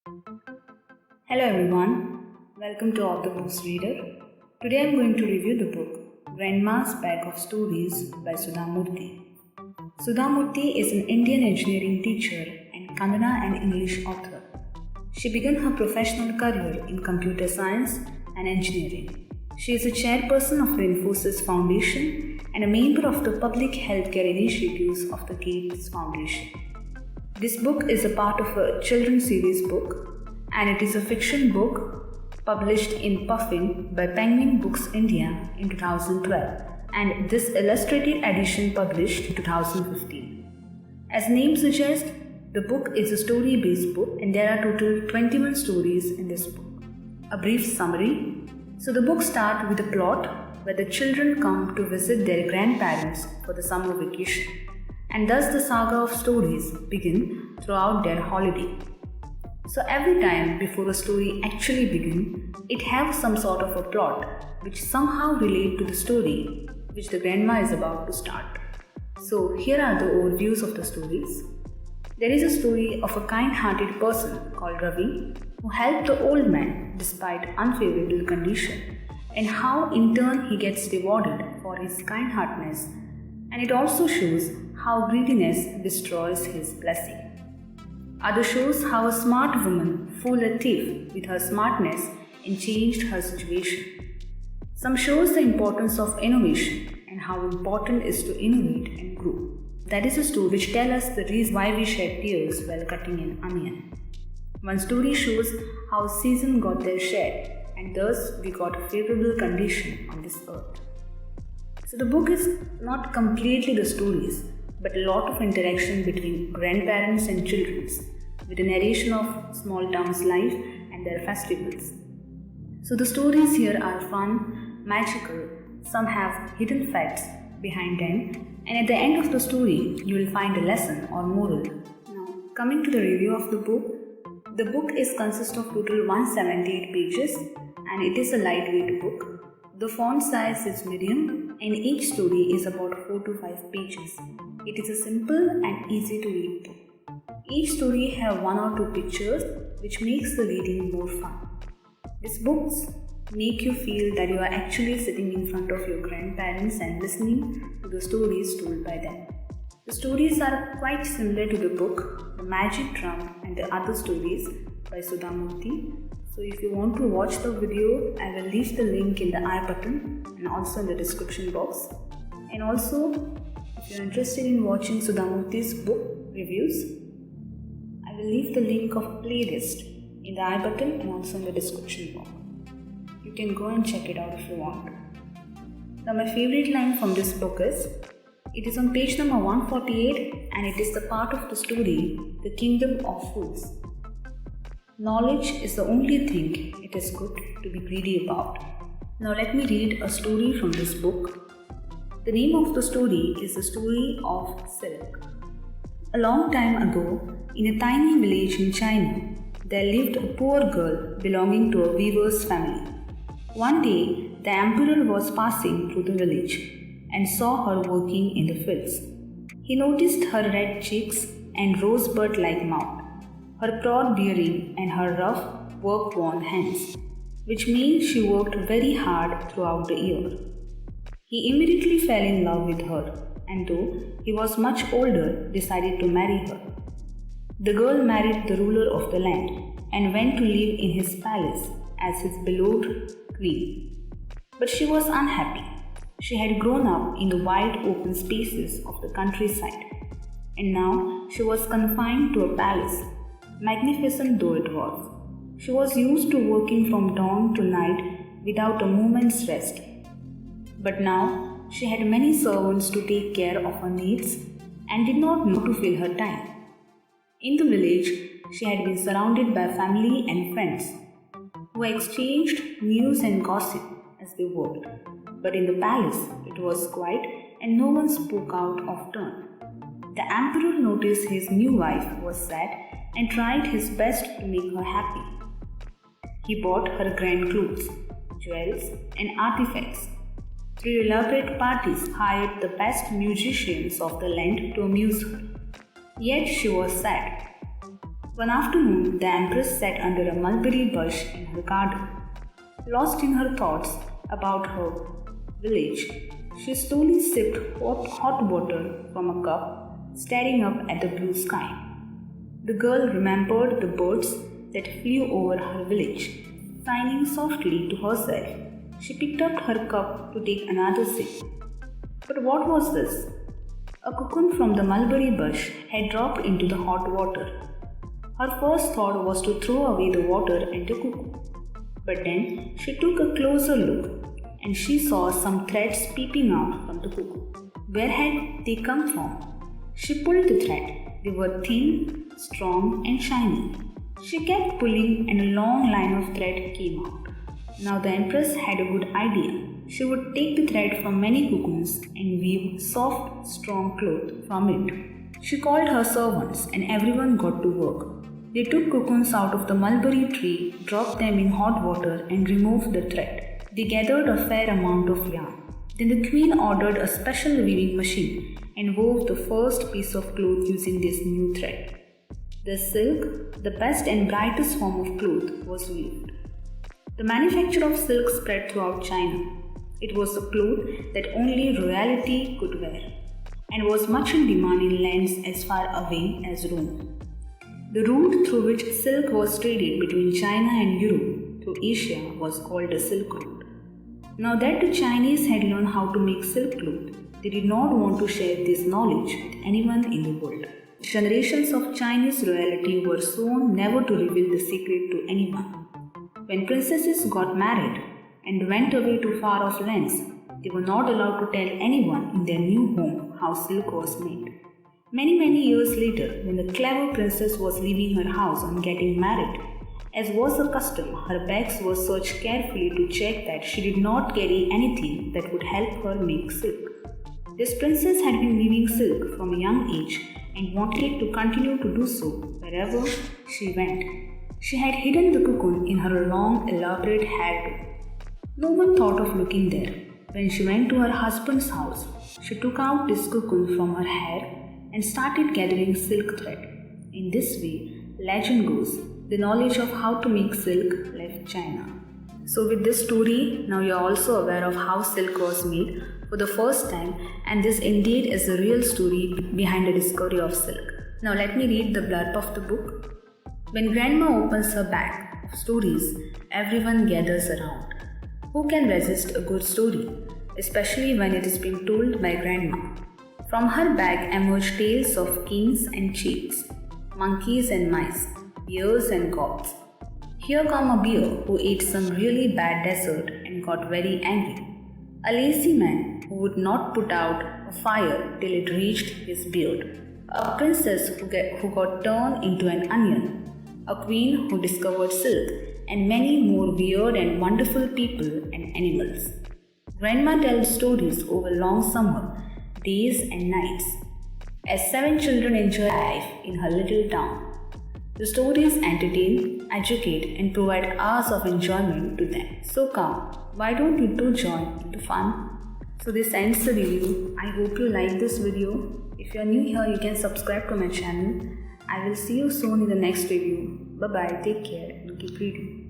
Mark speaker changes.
Speaker 1: Hello everyone, welcome to Author Books Reader. Today I am going to review the book Grandma's Bag of Stories by Sudha Murthy. Sudha Murthy is an Indian engineering teacher and Kannada and English author. She began her professional career in computer science and engineering. She is a chairperson of the Infosys Foundation and a member of the public healthcare initiatives of the Gates Foundation. This book is a part of a children's series book, and it is a fiction book published in Puffin by Penguin Books India in 2012, and this illustrated edition published in 2015. As name suggests, the book is a story-based book and there are total 21 stories in this book. A brief summary. So the book starts with a plot where the children come to visit their grandparents for the summer vacation, and thus the saga of stories begin throughout their holiday. So every time before a story actually begins, it has some sort of a plot which somehow relate to the story which the grandma is about to start. So here are the overviews of the stories. There is a story of a kind-hearted person called Ravi who helped the old man despite unfavorable condition, and how in turn he gets rewarded for his kind-heartedness, and it also shows how greediness destroys his blessing. Other shows how a smart woman fooled a thief with her smartness and changed her situation. Some shows the importance of innovation and how important it is to innovate and grow. That is a story which tells us the reason why we shed tears while cutting an onion. One story shows how seasons got their share and thus we got a favorable condition on this earth. So the book is not completely the stories, but a lot of interaction between grandparents and children, with a narration of small town's life and their festivals. So the stories here are fun, magical, some have hidden facts behind them, and at the end of the story you will find a lesson or moral. Now coming to the review of the book is consists of total 178 pages and it is a lightweight book. The font size is medium and each story is about 4 to 5 pages. It is a simple and easy to read book. Each story have 1 or 2 pictures which makes the reading more fun. These books make you feel that you are actually sitting in front of your grandparents and listening to the stories told by them. The stories are quite similar to the book The Magic Drum and the Other Stories by Sudha Murthy. So if you want to watch the video, I will leave the link in the I button and also in the description box. And also, if you are interested in watching Sudha Murthy's book reviews, I will leave the link of playlist in the I button and also in the description box. You can go and check it out if you want. Now my favorite line from this book is, it is on page number 148 and it is the part of the story, The Kingdom of Fools. Knowledge is the only thing it is good to be greedy about. Now let me read a story from this book. The name of the story is The Story of Silk. A long time ago, in a tiny village in China, there lived a poor girl belonging to a weaver's family. One day, the emperor was passing through the village and saw her working in the fields. He noticed her red cheeks and rosebud-like mouth, her proud bearing and her rough, work-worn hands, which means she worked very hard throughout the year. He immediately fell in love with her, and though he was much older, decided to marry her. The girl married the ruler of the land and went to live in his palace as his beloved queen. But she was unhappy. She had grown up in the wide open spaces of the countryside, and now she was confined to a palace, magnificent though it was. She was used to working from dawn to night without a moment's rest. But now she had many servants to take care of her needs and did not know to fill her time. In the village, she had been surrounded by family and friends who exchanged news and gossip as they worked. But in the palace, it was quiet and no one spoke out of turn. The emperor noticed his new wife was sad and tried his best to make her happy. He bought her grand clothes, jewels, and artifacts. Through elaborate parties, hired the best musicians of the land to amuse her. Yet she was sad. One afternoon, the Empress sat under a mulberry bush in her garden. Lost in her thoughts about her village, she slowly sipped hot water from a cup, staring up at the blue sky. The girl remembered the birds that flew over her village. Sighing softly to herself, she picked up her cup to take another sip. But what was this? A cocoon from the mulberry bush had dropped into the hot water. Her first thought was to throw away the water and the cocoon. But then she took a closer look and she saw some threads peeping out from the cocoon. Where had they come from? She pulled the thread. They were thin, strong, and shiny. She kept pulling and a long line of thread came out. Now the Empress had a good idea. She would take the thread from many cocoons and weave soft, strong cloth from it. She called her servants and everyone got to work. They took cocoons out of the mulberry tree, dropped them in hot water and removed the thread. They gathered a fair amount of yarn. Then the queen ordered a special weaving machine and wove the first piece of cloth using this new thread. The silk, the best and brightest form of cloth, was weaved. The manufacture of silk spread throughout China. It was a cloth that only royalty could wear and was much in demand in lands as far away as Rome. The route through which silk was traded between China and Europe through Asia was called the Silk Route. Now that the Chinese had learned how to make silk cloth, they did not want to share this knowledge with anyone in the world. Generations of Chinese royalty were sworn never to reveal the secret to anyone. When princesses got married and went away to far-off lands, they were not allowed to tell anyone in their new home how silk was made. Many years later, when the clever princess was leaving her house on getting married, as was her custom, her bags were searched carefully to check that she did not carry anything that would help her make silk. This princess had been weaving silk from a young age and wanted to continue to do so wherever she went. She had hidden the cocoon in her long, elaborate hairdo. No one thought of looking there. When she went to her husband's house, she took out this cocoon from her hair and started gathering silk thread. In this way, legend goes, the knowledge of how to make silk left China. So with this story, now you are also aware of how silk was made for the first time, and this indeed is the real story behind the discovery of silk. Now let me read the blurb of the book. When Grandma opens her bag of stories, everyone gathers around. Who can resist a good story, especially when it is being told by Grandma? From her bag emerge tales of kings and chiefs, monkeys and mice, bears and gods. Here come a bear who ate some really bad dessert and got very angry. A lazy man who would not put out a fire till it reached his beard. A princess who got turned into an onion. A queen who discovered silk, and many more weird and wonderful people and animals. Grandma tells stories over long summer, days and nights, as 7 children enjoy life in her little town. The stories entertain, educate and provide hours of enjoyment to them. So come, why don't you too join into fun? So this ends the review. I hope you like this video. If you are new here, you can subscribe to my channel. I will see you soon in the next review. Bye bye, take care and keep reading.